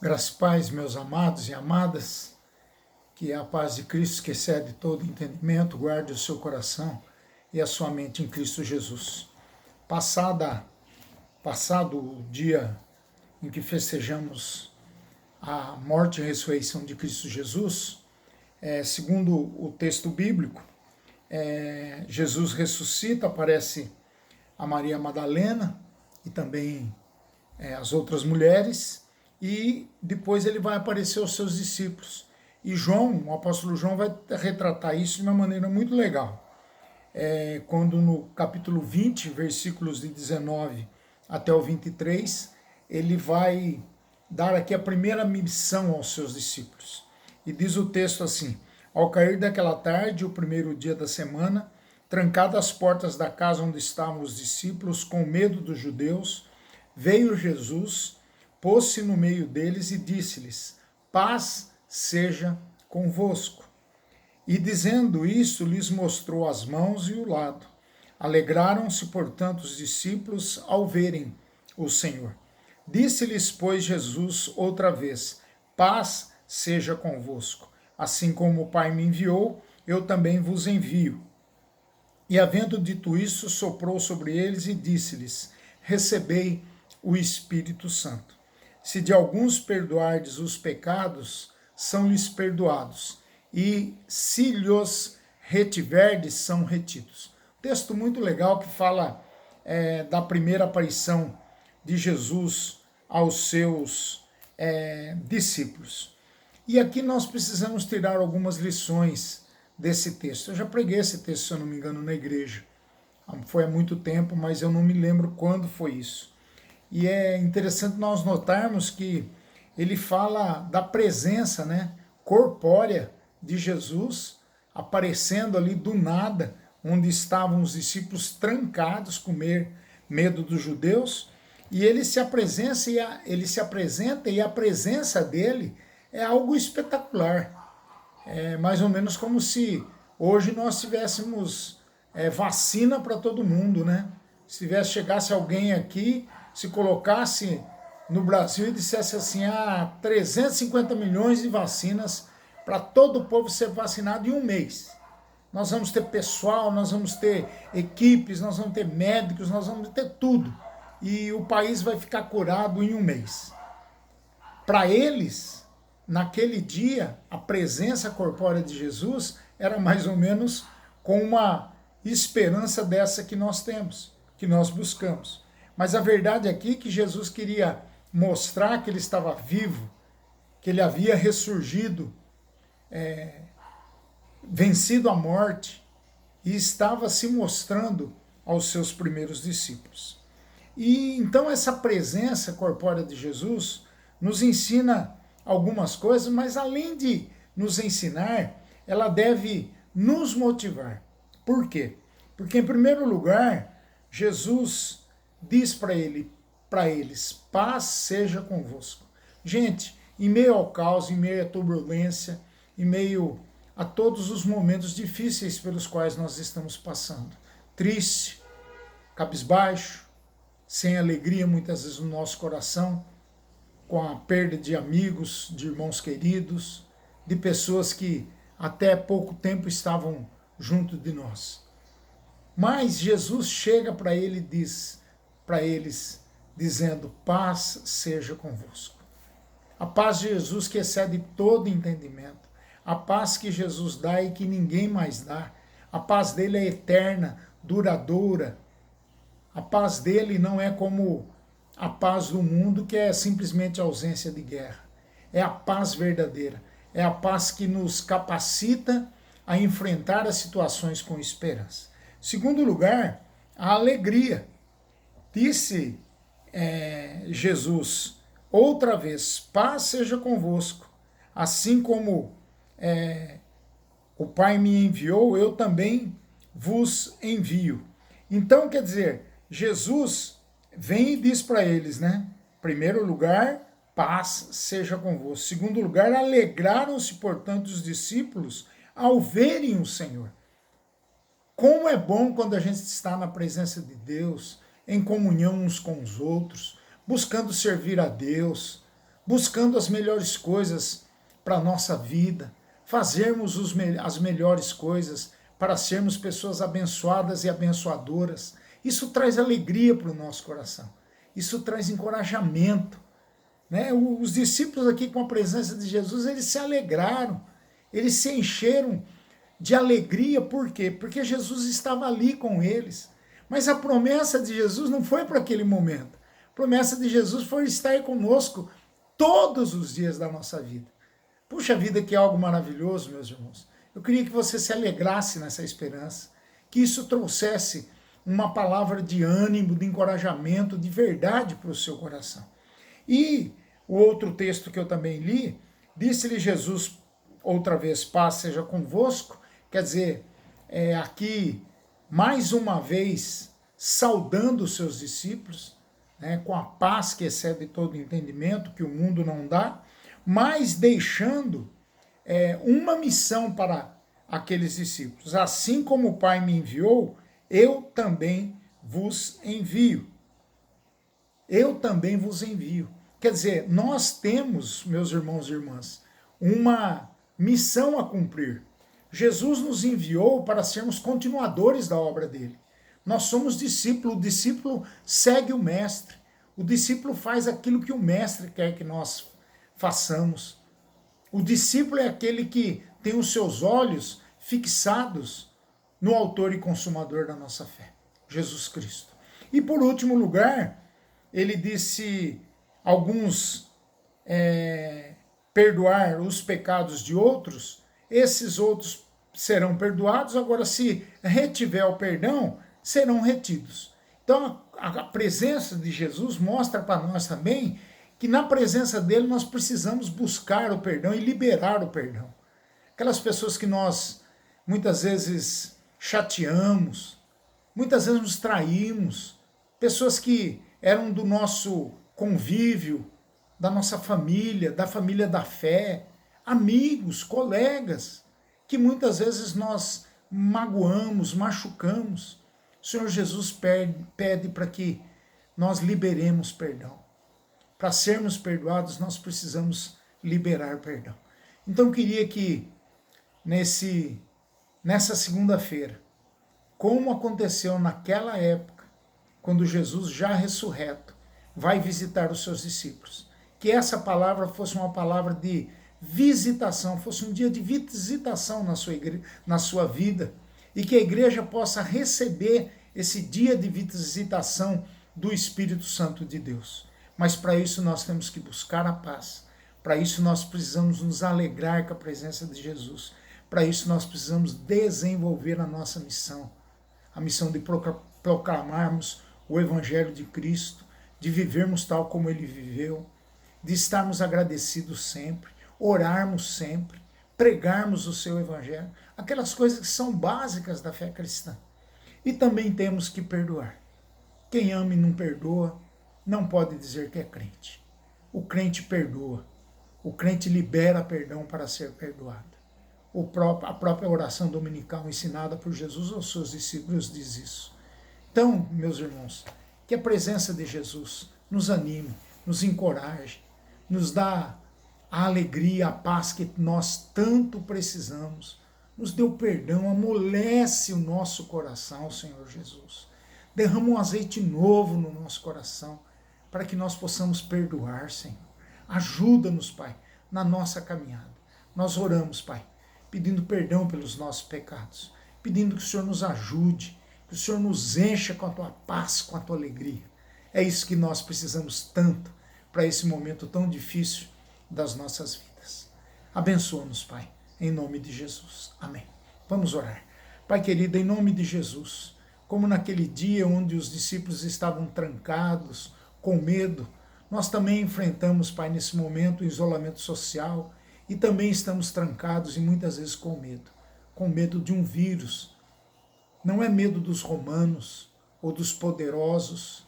Graças e paz, meus amados e amadas, que a paz de Cristo, que excede todo entendimento, guarde o seu coração e a sua mente em Cristo Jesus. Passado o dia em que festejamos a morte e ressurreição de Cristo Jesus, segundo o texto bíblico, Jesus ressuscita, aparece a Maria Madalena e também as outras mulheres, e depois ele vai aparecer aos seus discípulos. E João, o apóstolo João, vai retratar isso de uma maneira muito legal. Quando no capítulo 20, versículos de 19 até o 23, ele vai dar aqui a primeira missão aos seus discípulos. E diz o texto assim: ao cair daquela tarde, o primeiro dia da semana, trancadas as portas da casa onde estavam os discípulos, com medo dos judeus, veio Jesus, pôs-se no meio deles e disse-lhes: paz seja convosco. E dizendo isso, lhes mostrou as mãos e o lado. Alegraram-se, portanto, os discípulos ao verem o Senhor. Disse-lhes, pois, Jesus outra vez: paz seja convosco. Assim como o Pai me enviou, eu também vos envio. E havendo dito isso, soprou sobre eles e disse-lhes: recebei o Espírito Santo. Se de alguns perdoardes os pecados, são-lhes perdoados, e se lhos retiverdes, são retidos. Texto muito legal que fala da primeira aparição de Jesus aos seus discípulos. E aqui nós precisamos tirar algumas lições desse texto. Eu já preguei esse texto, se eu não me engano, na igreja. Foi há muito tempo, mas eu não me lembro quando foi isso. E é interessante nós notarmos que ele fala da presença, corpórea de Jesus aparecendo ali do nada, onde estavam os discípulos trancados com medo dos judeus, e ele se apresenta e a presença dele é algo espetacular. É mais ou menos como se hoje nós tivéssemos vacina para todo mundo, né? Se chegasse alguém aqui, se colocasse no Brasil e dissesse assim: 350 milhões de vacinas para todo o povo ser vacinado em um mês. Nós vamos ter pessoal, nós vamos ter equipes, nós vamos ter médicos, nós vamos ter tudo. E o país vai ficar curado em um mês. Para eles, naquele dia, a presença corpórea de Jesus era mais ou menos com uma esperança dessa que nós temos, que nós buscamos. Mas a verdade aqui é que Jesus queria mostrar que ele estava vivo, que ele havia ressurgido, vencido a morte, e estava se mostrando aos seus primeiros discípulos. E então essa presença corpórea de Jesus nos ensina algumas coisas, mas além de nos ensinar, ela deve nos motivar. Por quê? Porque, em primeiro lugar, Jesus diz para eles: paz seja convosco. Gente, em meio ao caos, em meio à turbulência, em meio a todos os momentos difíceis pelos quais nós estamos passando, triste, cabisbaixo, sem alegria muitas vezes no nosso coração, com a perda de amigos, de irmãos queridos, de pessoas que até pouco tempo estavam junto de nós. Mas Jesus chega para ele e diz para eles, dizendo: paz seja convosco. A paz de Jesus que excede todo entendimento, a paz que Jesus dá e que ninguém mais dá, a paz dele é eterna, duradoura. A paz dele não é como a paz do mundo, que é simplesmente a ausência de guerra. É a paz verdadeira. É a paz que nos capacita a enfrentar as situações com esperança. Segundo lugar, a alegria. Disse Jesus outra vez: paz seja convosco. Assim como o Pai me enviou, eu também vos envio. Então, quer dizer, Jesus vem e diz para eles, Primeiro lugar, paz seja convosco. Segundo lugar, alegraram-se, portanto, os discípulos ao verem o Senhor. Como é bom quando a gente está na presença de Deus, em comunhão uns com os outros, buscando servir a Deus, buscando as melhores coisas para a nossa vida, fazermos as melhores coisas para sermos pessoas abençoadas e abençoadoras. Isso traz alegria para o nosso coração, isso traz encorajamento, né? Os discípulos aqui com a presença de Jesus, eles se alegraram, eles se encheram de alegria, por quê? Porque Jesus estava ali com eles. Mas a promessa de Jesus não foi para aquele momento. A promessa de Jesus foi estar conosco todos os dias da nossa vida. Puxa vida, que é algo maravilhoso, meus irmãos. Eu queria que você se alegrasse nessa esperança, que isso trouxesse uma palavra de ânimo, de encorajamento, de verdade para o seu coração. E o outro texto que eu também li, disse-lhe Jesus outra vez, paz seja convosco, quer dizer, aqui mais uma vez saudando os seus discípulos, né, com a paz que excede todo entendimento, que o mundo não dá, mas deixando uma missão para aqueles discípulos. Assim como o Pai me enviou, eu também vos envio. Eu também vos envio. Quer dizer, nós temos, meus irmãos e irmãs, uma missão a cumprir. Jesus nos enviou para sermos continuadores da obra dele. Nós somos discípulos, o discípulo segue o mestre. O discípulo faz aquilo que o mestre quer que nós façamos. O discípulo é aquele que tem os seus olhos fixados no autor e consumador da nossa fé, Jesus Cristo. E por último lugar, ele disse alguns perdoar os pecados de outros, esses outros serão perdoados, agora se retiver o perdão, serão retidos. Então a presença de Jesus mostra para nós também que na presença dele nós precisamos buscar o perdão e liberar o perdão. Aquelas pessoas que nós muitas vezes chateamos, muitas vezes nos traímos, pessoas que eram do nosso convívio, da nossa família, da família da fé, amigos, colegas, que muitas vezes nós magoamos, machucamos. O Senhor Jesus pede para que nós liberemos perdão. Para sermos perdoados, nós precisamos liberar perdão. Então eu queria que nessa segunda-feira, como aconteceu naquela época, quando Jesus já ressurreto vai visitar os seus discípulos, que essa palavra fosse uma palavra de visitação, fosse um dia de visitação na sua vida, e que a igreja possa receber esse dia de visitação do Espírito Santo de Deus. Mas para isso nós temos que buscar a paz, para isso nós precisamos nos alegrar com a presença de Jesus, para isso nós precisamos desenvolver a nossa missão, a missão de proclamarmos o Evangelho de Cristo, de vivermos tal como ele viveu, de estarmos agradecidos sempre, orarmos sempre, pregarmos o seu Evangelho, aquelas coisas que são básicas da fé cristã. E também temos que perdoar. Quem ama e não perdoa, não pode dizer que é crente. O crente perdoa, o crente libera perdão para ser perdoado. A própria oração dominical ensinada por Jesus aos seus discípulos diz isso. Então, meus irmãos, que a presença de Jesus nos anime, nos encoraje, nos dá a alegria, a paz que nós tanto precisamos. Nos dê o perdão, amolece o nosso coração, Senhor Jesus. Derrama um azeite novo no nosso coração, para que nós possamos perdoar, Senhor. Ajuda-nos, Pai, na nossa caminhada. Nós oramos, Pai, pedindo perdão pelos nossos pecados, pedindo que o Senhor nos ajude, que o Senhor nos encha com a tua paz, com a tua alegria. É isso que nós precisamos tanto para esse momento tão difícil das nossas vidas. Abençoa-nos, Pai, em nome de Jesus. Amém. Vamos orar. Pai querido, em nome de Jesus, como naquele dia onde os discípulos estavam trancados, com medo, nós também enfrentamos, Pai, nesse momento o isolamento social e também estamos trancados e muitas vezes com medo de um vírus. Não é medo dos romanos ou dos poderosos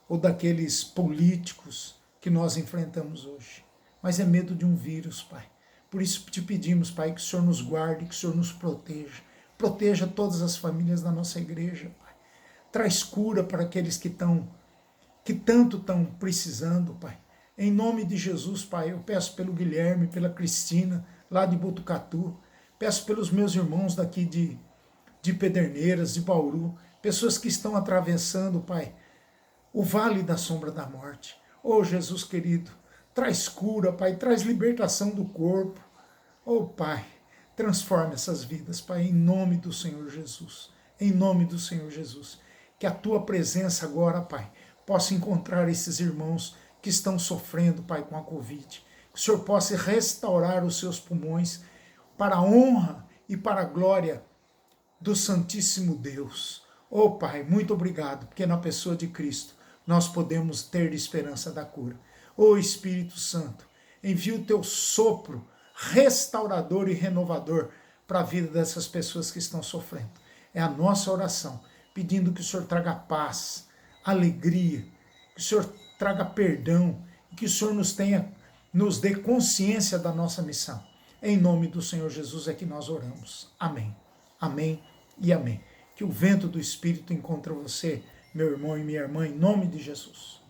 ou daqueles políticos que nós enfrentamos hoje, mas é medo de um vírus, Pai. Por isso te pedimos, Pai, que o Senhor nos guarde, que o Senhor nos proteja todas as famílias da nossa igreja, Pai. Traz cura para aqueles que tanto estão precisando, Pai. Em nome de Jesus, Pai, eu peço pelo Guilherme, pela Cristina, lá de Botucatu. Peço pelos meus irmãos daqui de Pederneiras, de Bauru, pessoas que estão atravessando, Pai, o vale da sombra da morte. Oh, Jesus querido, traz cura, Pai, traz libertação do corpo. Oh, Pai, transforma essas vidas, Pai, em nome do Senhor Jesus. Em nome do Senhor Jesus. Que a Tua presença agora, Pai, possa encontrar esses irmãos que estão sofrendo, Pai, com a Covid. Que o Senhor possa restaurar os seus pulmões para a honra e para a glória do Santíssimo Deus. Oh, Pai, muito obrigado, porque na pessoa de Cristo nós podemos ter esperança da cura. Oh, Espírito Santo, envia o Teu sopro restaurador e renovador para a vida dessas pessoas que estão sofrendo. É a nossa oração, pedindo que o Senhor traga paz, alegria, que o Senhor traga perdão e que o Senhor nos dê consciência da nossa missão. Em nome do Senhor Jesus é que nós oramos. Amém. Amém e amém. Que o vento do Espírito encontre você, meu irmão e minha irmã, em nome de Jesus.